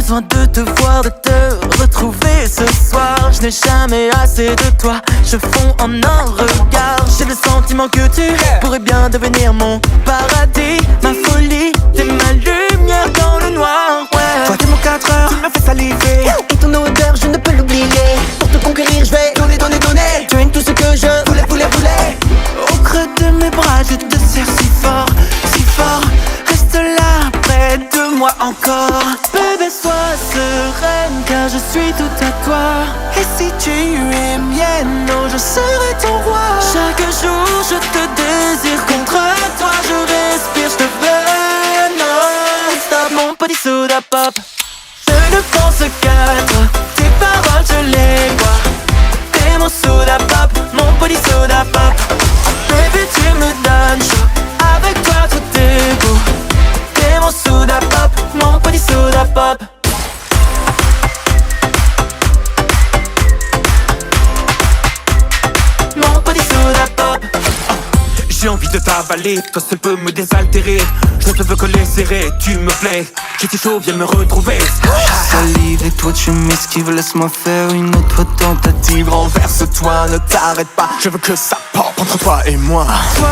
besoin de te voir, de te retrouver ce soir. Je n'ai jamais assez de toi, je fonds en un regard. J'ai le sentiment que tu pourrais bien devenir mon paradis, ma folie, t'es ma lumière dans le noir. Ouais. Toi t'es mon 4 heures, tu me fais saliver. Et ton odeur, je ne peux l'oublier. Pour te conquérir, je vais donner, donner, donner. Tu es tout ce que je voulais, voulais, voulais. Au creux de mes bras, je te serre si fort, si fort. Reste là, près de moi encore. Bébé, sois sereine, car je suis tout à toi. Et si tu es mienne, oh, je serai ton roi. Chaque jour, je te désire contre toi. Je respire, je te veux non-stop. Mon petit soda pop, je ne pense qu'à toi. Tes paroles, je les vois. T'es mon soda pop, mon petit soda pop. Baby, tu me donnes chaud. Avec toi, tout est beau. T'es mon soda pop, mon petit soda pop. Mon petit soda pop. J'ai envie de t'avaler, toi seul peux me désaltérer. Je ne te veux que les serrer, tu me plais. J'étais chaud, viens me retrouver. Salive et toi tu m'esquives, laisse-moi faire une autre tentative. Renverse-toi, ne t'arrête pas. Je veux que ça pop entre toi et moi. Toi,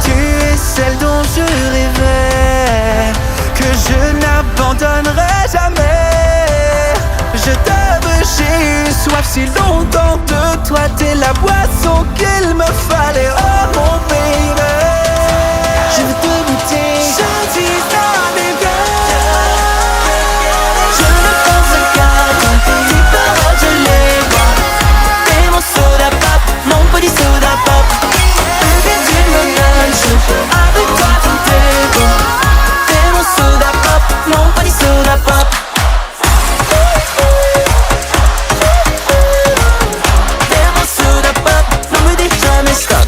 tu es celle dont je rêvais, que je n'abandonnerai jamais. Je t'avoue, j'ai eu soif si longtemps de toi. T'es la boisson qu'il me fallait, oh mon baby. Je veux te goûter. Gentil dans mes gars. Je ne pense qu'à toi. Tes paroles, je les vois. T'es mon soda pop, mon petit soda pop. Baby, tu me donnes chaud. Avec toi, tout est beau. T'es mon soda pop, mon petit soda pop. T'es mon soda pop, ne me dis jamais stop.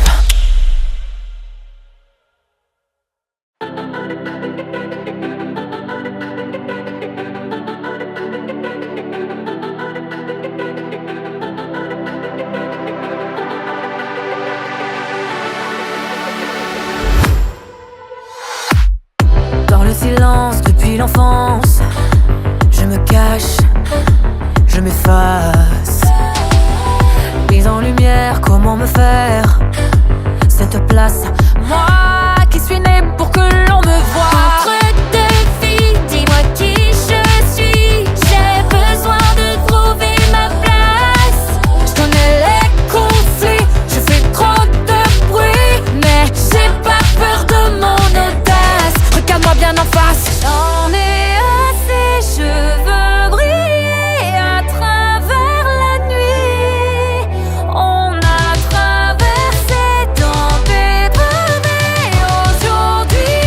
Dans le silence depuis l'enfance, je me cache, je m'efface. Mise en lumière, comment me faire cette place? Moi qui suis née pour que l'on me voie. Entre deux filles, dis-moi qui je suis. J'ai besoin de trouver ma place. Je connais les conflits, je fais trop de bruit, mais j'ai pas peur de mon audace. Regarde-moi bien en face. J'en ai assez, je veux briller à travers la nuit. On a traversé dans des travées aujourd'hui.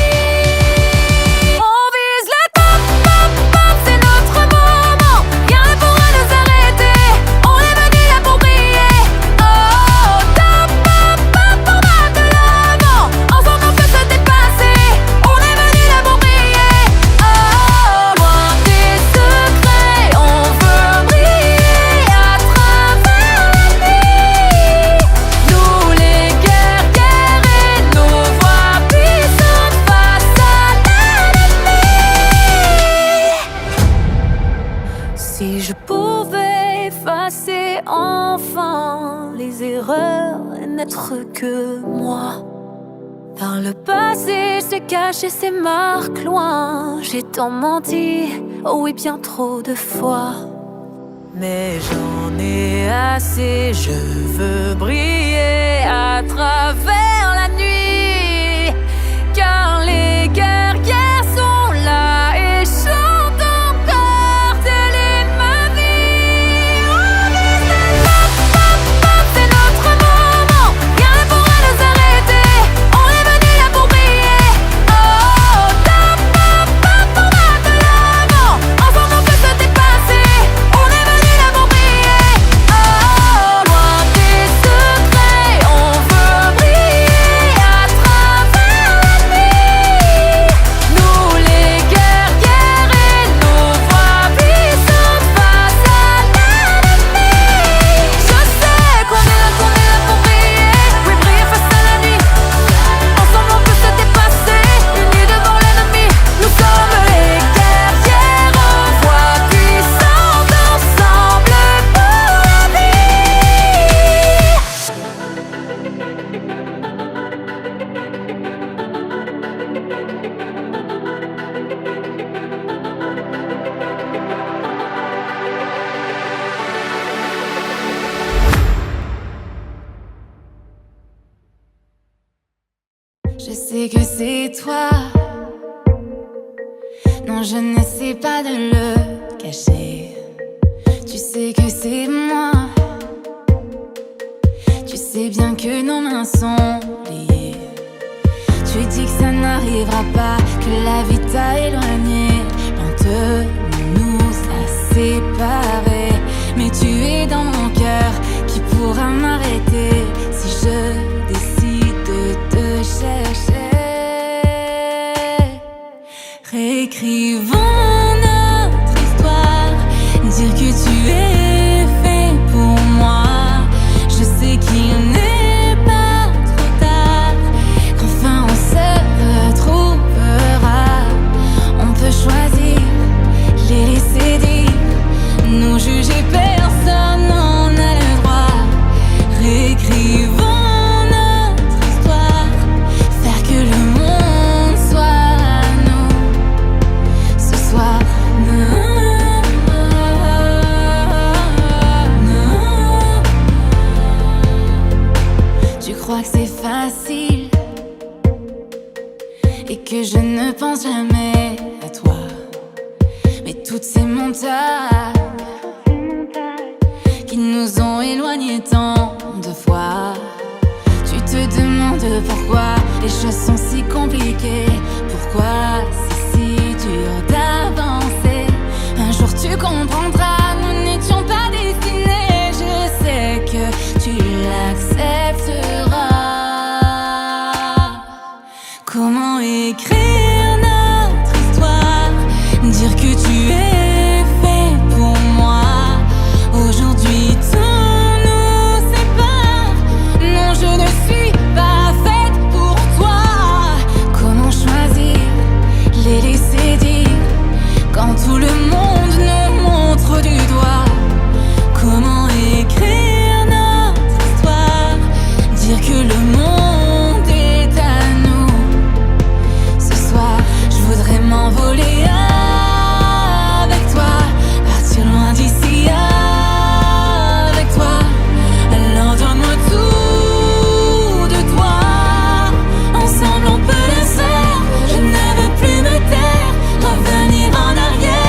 On vise le top, top, top, c'est notre moment. Rien ne pourra nous arrêter. On est venu là pour briller. Oh, top, top, top, on va de l'avant. Ensemble on peut se dépasser. On est venu là pour briller. Oh, loin des secrets, on veut briller à travers la nuit. Nous les guerrières et nos voix puissantes face à l'ennemi. Si je pouvais effacer enfin les erreurs et n'être que moi. Par le passé, j'ai caché ces marques loin. J'ai tant menti, oh oui, bien trop de fois. Mais j'en ai assez, je veux briller à travers la nuit. Car les guerrières sont là et chantent encore tel est ma vie. On vise le top, top, top, c'est notre moment. Rien ne pourra nous arrêter. On est venu là pour briller. Oh, top, top, top, on va de l'avant. Ensemble on peut se dépasser. On est venu là pour briller. Oh, loin des secrets, on veut briller. Je sais que c'est toi. Non, je n'essaie pas de le cacher. Tu sais que c'est moi. Tu sais bien que nos mains sont liées. Tu dis que ça n'arrivera pas, que la vie t'a éloigné. Lentement nous a séparés. Mais tu es dans mon cœur, qui pourra m'arrêter si je décide de te chercher. Réécrivons notre histoire, dire que tu es fait pour moi. Je sais qu'il n'est pas trop tard, qu'enfin on se retrouvera. On peut choisir, les laisser dire, nous juger, personne n'en a le droit. Réécrivons notre histoire, faire que le monde soit à nous ce soir. Tu crois que c'est facile et que je ne pense jamais à toi, mais toutes ces montagnes qui nous ont éloignés tant de fois. Tu te demandes pourquoi les choses sont si compliquées, pourquoi c'est si dur d'avancer. Un jour tu comprendras, nous n'étions pas destinés. Je sais que tu l'accepteras. Comment écrire notre histoire, dire que tu es fait pour moi. Aujourd'hui tout nous sépare. Non, je ne suis pas faite pour toi. Comment choisir, les laisser dire, quand tout le monde nous montre du doigt. Comment écrire notre histoire, dire que le monde est à nous ce soir. Je voudrais m'envoler avec toi, partir loin d'ici avec toi. Alors donne-moi tout de toi. Ensemble on peut le faire. Je ne veux plus me taire, revenir en arrière.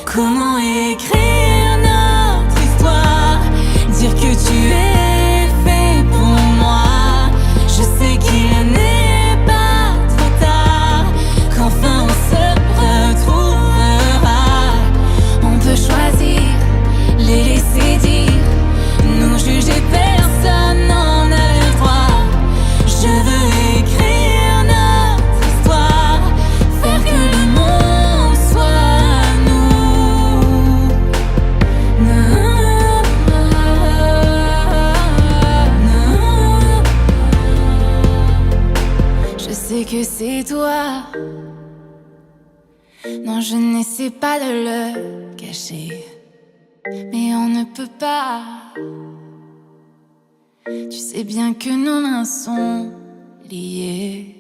Comment écrire notre histoire, dire que tu es fait pour moi. Je sais qu'il n'est pas trop tard, qu'enfin on se retrouvera. On peut choisir, les laisser dire, nous juger, personne n'en a le droit. Je veux écrire notre histoire, faire que le monde soit à nous. Je sais que c'est toi. Non, je n'essaie pas de le cacher, mais on ne peut pas. Tu sais bien que nos mains sont liées.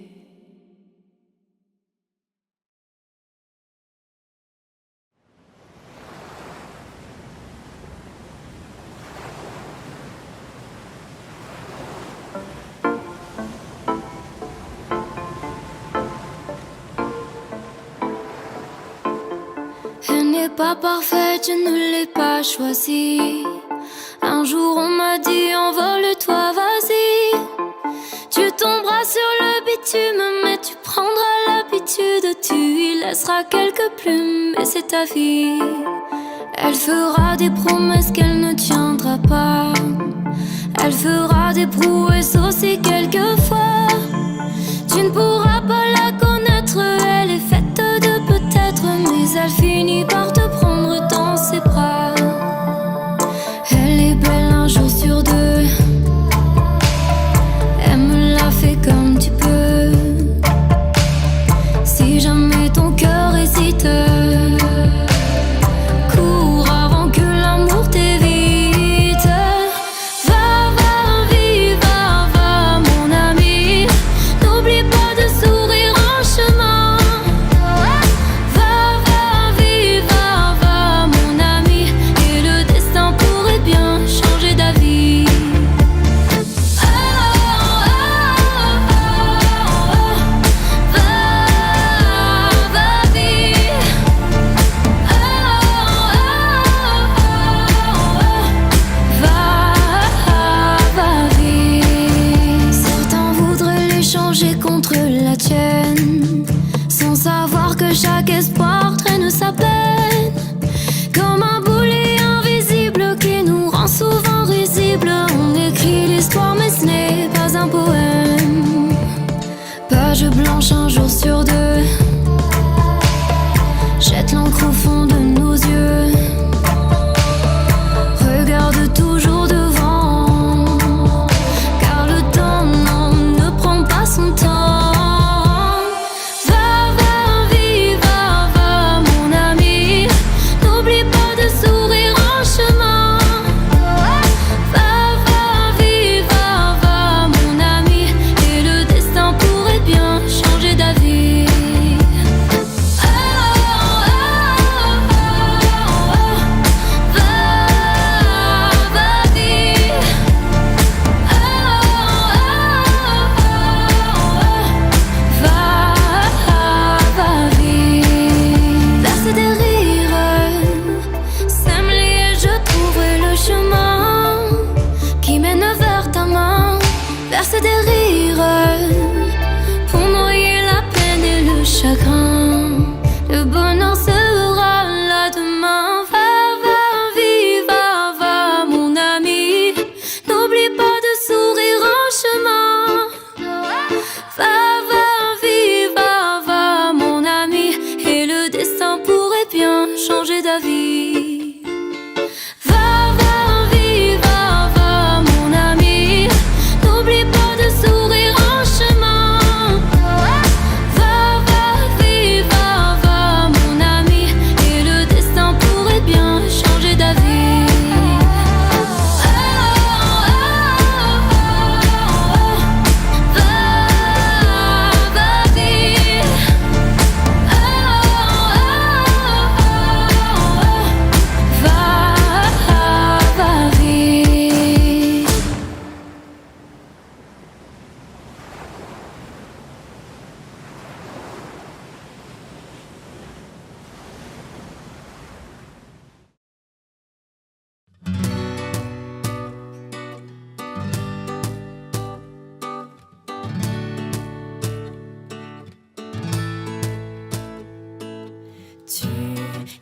Elle n'est pas parfaite, je ne l'ai pas choisie. Un jour on m'a dit envole-toi, vas-y. Tu tomberas sur le bitume, mais tu prendras l'habitude. Tu y laisseras quelques plumes, et c'est ta vie. Elle fera des promesses qu'elle ne tiendra pas. Elle fera des prouesses aussi quelquefois. Tu ne pourras pas la connaître, elle est faite de peut-être, mais elle finit par te prendre dans ses bras. Elle est belle un jour sur deux. Aime-la, fais comme tu peux. Si jamais ton cœur hésite, cours avant que l'amour t'évite. Va, va, vie, va, va, mon ami. chargée contre la tienne, sans savoir que chaque espoir traîne sa peine. Comme un boulet invisible qui nous rend souvent risibles. On écrit l'histoire mais ce n'est pas un poème. Page blanche un jour sur deux, jette l'encre au fond de nos yeux. Regarde toujours devant, car le temps non, ne prend pas son temps. Verser des rires pour noyer la peine et le chagrin. Le bonheur sera là demain. Va, mon ami. N'oublie pas de sourire en chemin. Va, mon ami. Et le destin pourrait bien changer d'avis.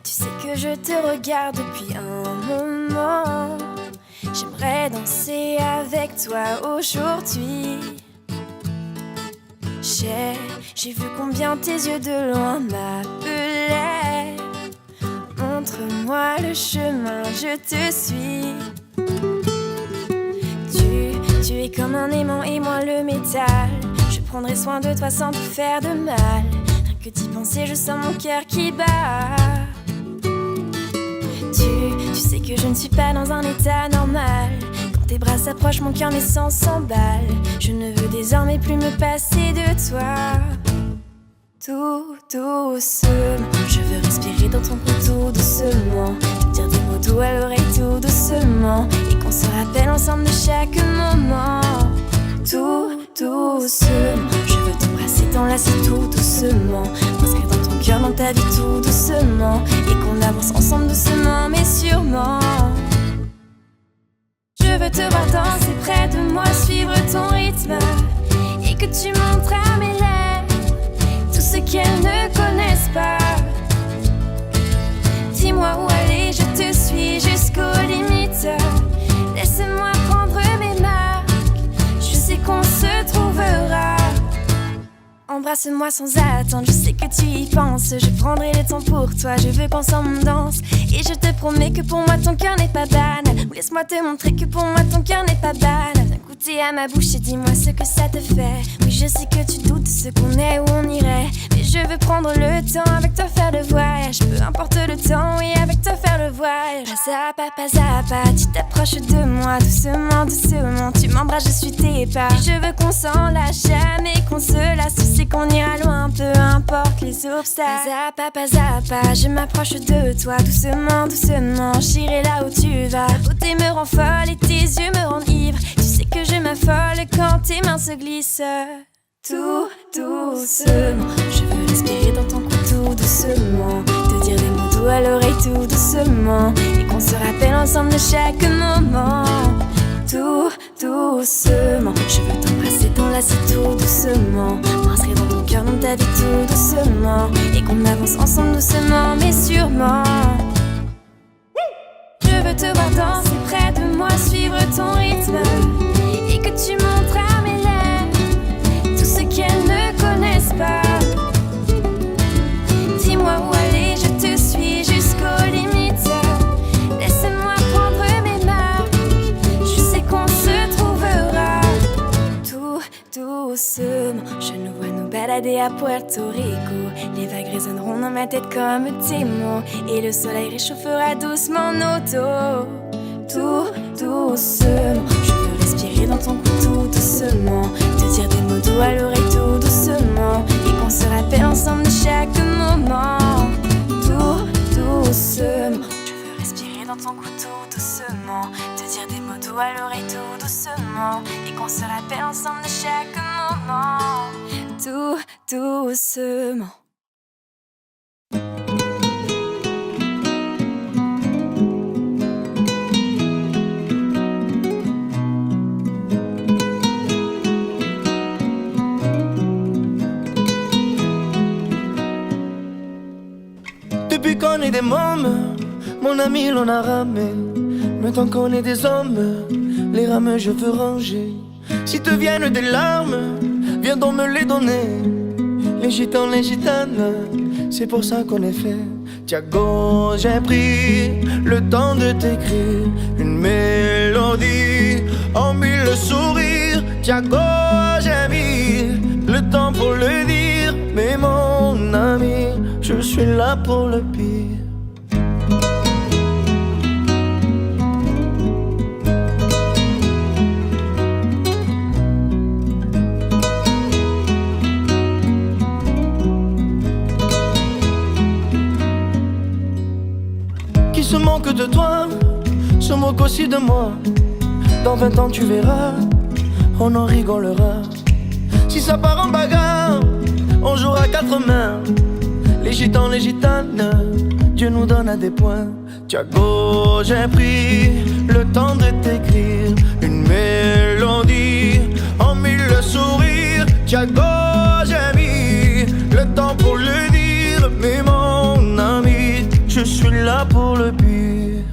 Tu sais que je te regarde depuis un moment. J'aimerais danser avec toi aujourd'hui. J'ai vu combien tes yeux de loin m'appelaient. Montre-moi le chemin, je te suis. Tu es comme un aimant et moi le métal. Je prendrai soin de toi sans te faire de mal. Rien que d'y penser, je sens mon cœur qui bat. Tu sais que je ne suis pas dans un état normal. Quand tes bras s'approchent, mon cœur mes sens s'emballe. Je ne veux désormais plus me passer de toi. Tout doucement, je veux respirer dans ton cou tout doucement. Te dire des mots doux à l'oreille tout doucement. Et qu'on se rappelle ensemble de chaque moment. Tout doucement, je veux t'embrasser, t'enlacer tout doucement. M'inscrire dans ton cœur, dans ta vie tout doucement. Et qu'on avance ensemble doucement mais sûrement. Je veux te voir danser près de moi, suivre ton rythme. Et que tu montres à mes lèvres tout ce qu'elles ne connaissent pas. Dis-moi où aller, je te suis jusqu'aux limites. Laisse-moi prendre mes marques, je sais qu'on se trouvera. Embrasse-moi sans attendre, je sais que tu y penses. Je prendrai le temps pour toi, je veux qu'ensemble on danse. Et je te promets que pour moi ton cœur n'est pas banal. Ou laisse-moi te montrer que pour moi ton cœur n'est pas banal. Viens goûter à ma bouche et dis-moi ce que ça te fait. Oui, je sais que tu doutes de ce qu'on est, où on irait. Mais je veux prendre le temps avec toi faire le voyage. Peu importe le temps, oui, avec toi faire le voyage. Pas à pas, tu t'approches de moi doucement, doucement. Tu m'embrasses, je suis tes pas. Je veux qu'on s'en lâche jamais, qu'on se lasse. Tu sais qu'on ira loin, peu importe les obstacles. Pas à pas, je m'approche de toi doucement, doucement. J'irai là où tu vas. Ta beauté me rend folle et tes yeux me rendent ivre. Tu sais que je m'affole quand tes mains se glissent. Tout doucement, je veux respirer dans ton cou tout doucement. Te dire des mots doux à l'oreille tout doucement. Et qu'on se rappelle ensemble de chaque moment. tout doucement. Je veux t'embrasser, t'enlacer tout doucement. Brasserai dans ton cœur, dans ta vie tout doucement. Et qu'on avance ensemble doucement, mais sûrement. Je veux te voir danser près de moi, suivre ton rythme. Et que tu montres à mes lèvres tout ce qu'elles ne connaissent pas. Dis-moi où aller, je te suis jusqu'aux limites. Laisse-moi prendre mes marques, je sais qu'on se trouvera. Tout doucement, je nous vois nous balader à Puerto Rico. Les vagues résonneront dans ma tête comme tes mots. Et le soleil réchauffera doucement nos dos. Tout doucement, je veux respirer dans ton cou tout doucement. Te dire des mots doux à l'oreille tout doucement. Et qu'on se rappelle ensemble de chaque moment. Tout doucement, je veux respirer dans ton cou tout doucement. Te dire des mots doux à l'oreille tout doucement. Et qu'on se rappelle ensemble de chaque moment. Tout doucement. Depuis qu'on est des mômes, mon ami l'on a ramé. Maintenant qu'on est des hommes, les rames je veux ranger. Si te viennent des larmes, viens donc me les donner. Les gitans, les gitanes, c'est pour ça qu'on est fait. Tiago, j'ai pris le temps de t'écrire une mélodie en mille sourires. Tiago, j'ai mis le temps pour le dire. Mais mon ami, je suis là pour le pire. Qui se manque de toi, se moque aussi de moi. Dans 20 ans tu verras, on en rigolera. Si ça part en bagarre, on jouera à 4 mains. Les gitans, les gitanes, Dieu nous donne à des points. Tiago, j'ai pris le temps de t'écrire une mélodie en mille sourires. Tiago, j'ai mis le temps pour le dire. Mais mon ami, je suis là pour le pire.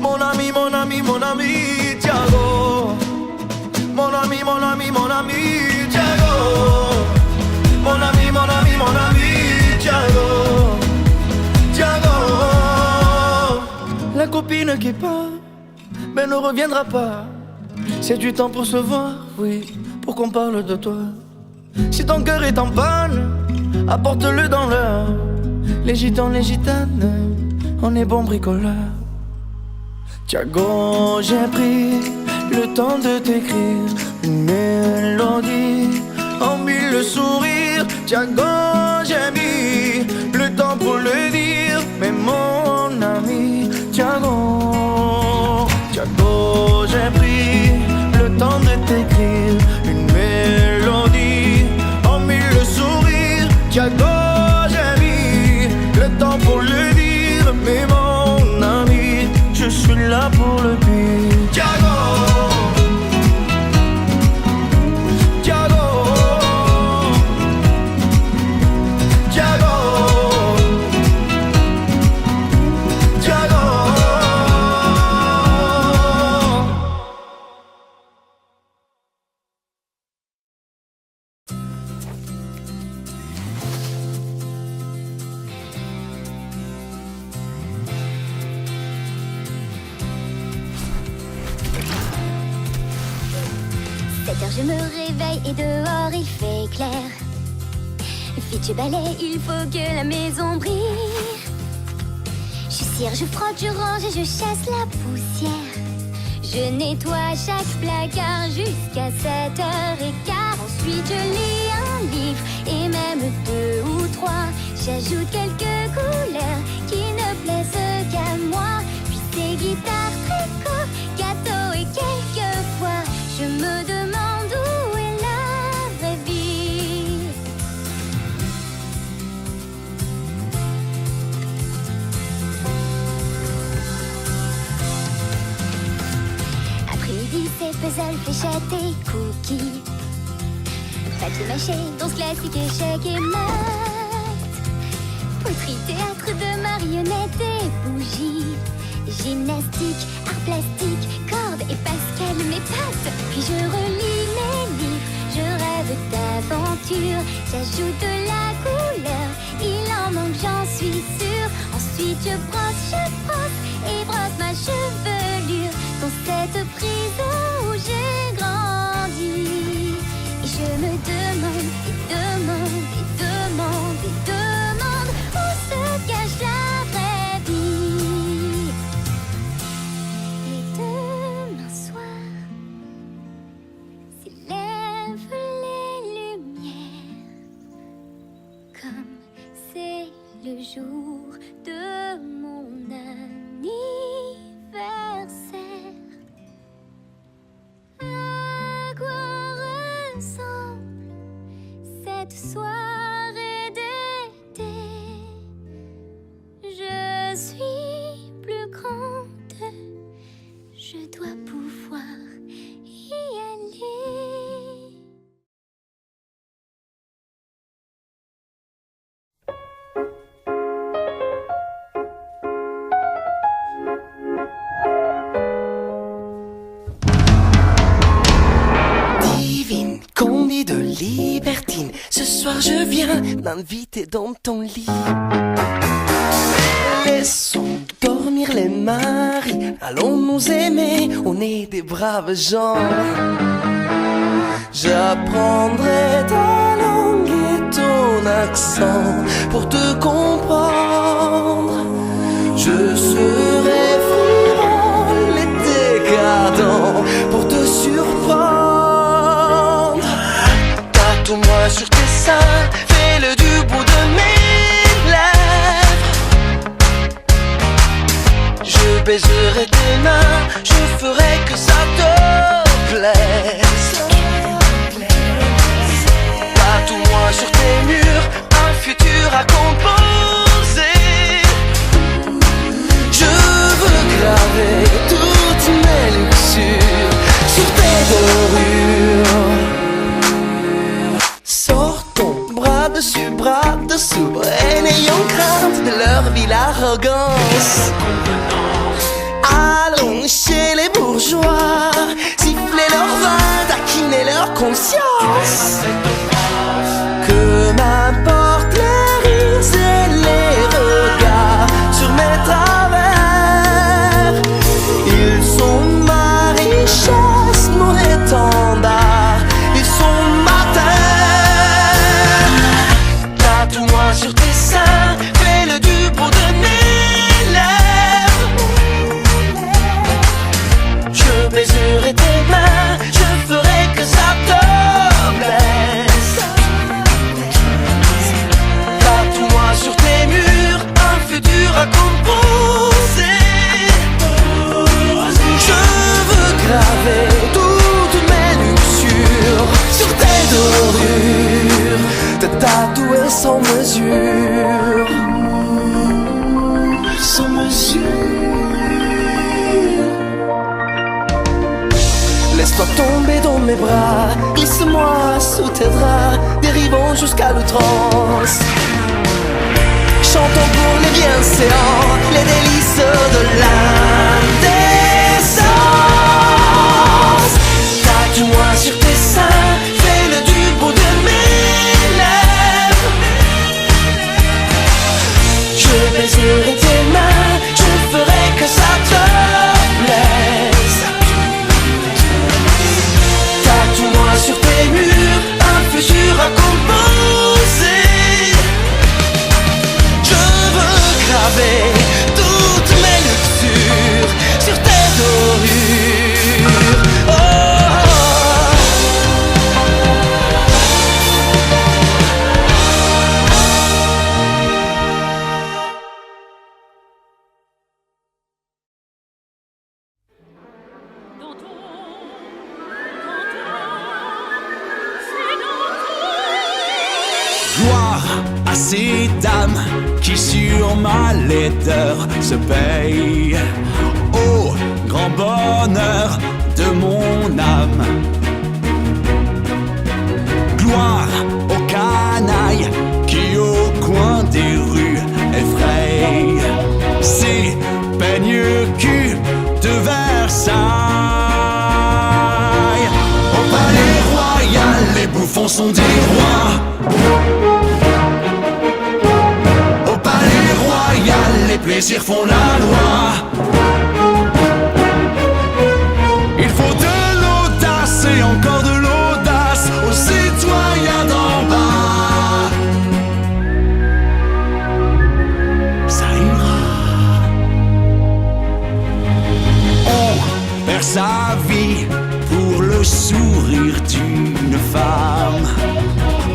Mon ami, mon ami, mon ami, Tiago. Mon ami, mon ami, mon ami, Tiago. Mon ami, mon ami, mon ami, Tiago. Tiago. La copine qui part, ben ne reviendra pas. C'est du temps pour se voir, oui, pour qu'on parle de toi. Si ton cœur est en panne, apporte-le dans l'heure. Les gitans, les gitanes, on est bons bricoleurs. Tiago, j'ai pris le temps de t'écrire une mélodie en mille sourires. Tiago, j'ai mis le temps pour le dire. Mais mon ami, Tiago, Tiago, j'ai pris le temps de t'écrire une mélodie en mille sourires. Tiago, j'ai mis le temps pour le dire. Mais mon ami, je suis là pour le pire. Tiago. Je me réveille et dehors il fait clair. Vite je balaye, il faut que la maison brille. Je cire, je frotte, je range et je chasse la poussière. Je nettoie chaque placard jusqu'à 7h15. Ensuite je lis un livre et même 2 ou 3. J'ajoute quelques couleurs qui ne plaisent qu'à moi. Puis ces guitares tricot, gâteaux et quelquefois je me demande où est la vraie vie. fléchettes et cookies. Papier mâché, danse classique, échecs et maths. Poterie, théâtre de marionnettes et bougies. Gymnastique, art plastique, cordes et Pascal mes pattes. Puis je relis mes livres, je rêve d'aventure. J'ajoute de la couleur, il en manque j'en suis sûre. Ensuite je brosse et brosse ma chevelure dans cette prison où j'ai grandi. Et je me demande et demande et demande et demande où se cache la vraie vie. Et demain soir s'élèvent les lumières comme c'est le jour de mon anniversaire. À quoi ressemble cette soirée d'été? Je suis plus grande, je dois pouvoir y aller. Divine, combi de libertine, ce soir je viens m'inviter dans ton lit. Laissons dormir les maris, allons nous aimer, on est des braves gens. J'apprendrai ta langue et ton accent pour te comprendre. Je serai frivole et décadent pour te surprendre. Tatoue-moi sur tes seins, fais-le du bout de mes lèvres. Je baiserai tes mains, je ferai que ça te plaise. Tatoue-moi sur tes murs, un futur à composer. Je veux graver toutes mes luxures sur tes dorures. Sors ton bras dessus, bras dessous, et n'ayons crainte de leur ville arrogance. Allons chez les bourgeois, siffler leur vin, taquiner leur conscience. Que m'importent les rires et les regards sur mes travers. Ils sont ma richesse, mon étendard, ils sont ma terre. Tatoue-moi sur tes seins, fais-le du bout de mes lèvres. Je baiserai tes mains, je ferai que ça te plaise. Tatoue-moi sur tes murs, un futur à composer. Je veux graver toutes mes luxures sur tes dorures, te tatouer sans mesure. Sans mesure. Laisse-toi tomber dans mes bras, glisse-moi sous tes draps, dérivons jusqu'à l'outrance. Chantons pour les bienséants, les délices de l'indécence. Tatoue-moi sur tes seins, fais-le du bout de mes lèvres. Je baiserai tes mains, je ferai que ça te plaise. Tatoue-moi sur tes murs, un futur à composer. Je veux graver toutes mes luxures sur tes dorures. Oh, Gloire à ces dames qui sur ma laideur se payent. Au grand bonheur de mon âme. Gloire aux canailles qui au coin des rues effrayent ces peignes culs de Versailles. Au palais royal, les bouffons sont des rois. Au palais royal, les plaisirs font la loi. Il faut de l'audace et encore de l'audace aux citoyens d'en bas. Ça ira. On perd sa vie pour le sourire d'une femme.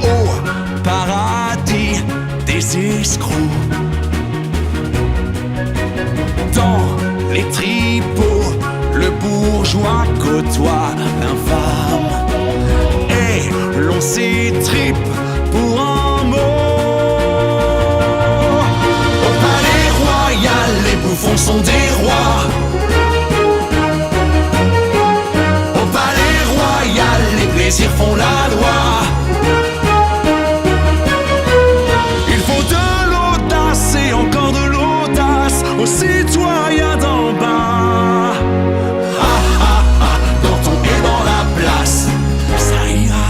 Au paradis des escrocs. Dans les tripots, le bourgeois côtoie l'infâme. Et l'on s'étripe pour un mot. Au palais royal, les bouffons sont des rois. Au palais royal, les plaisirs font la loi. Il faut de l'audace et encore de l'audace aux citoyens d'en bas. Dans ton et dans la place, ça ira.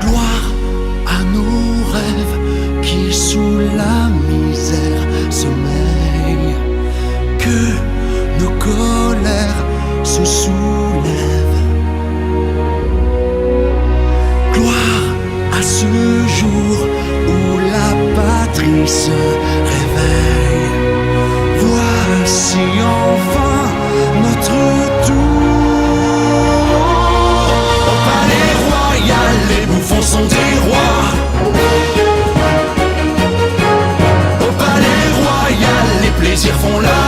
Gloire à nos rêves qui sous la misère sommeillent. Que nos colères se soulèvent. Gloire à ce jour où la patrie se réveille. Voici enfin notre tour. Au palais royal, les bouffons sont des rois. Au palais royal, les plaisirs font la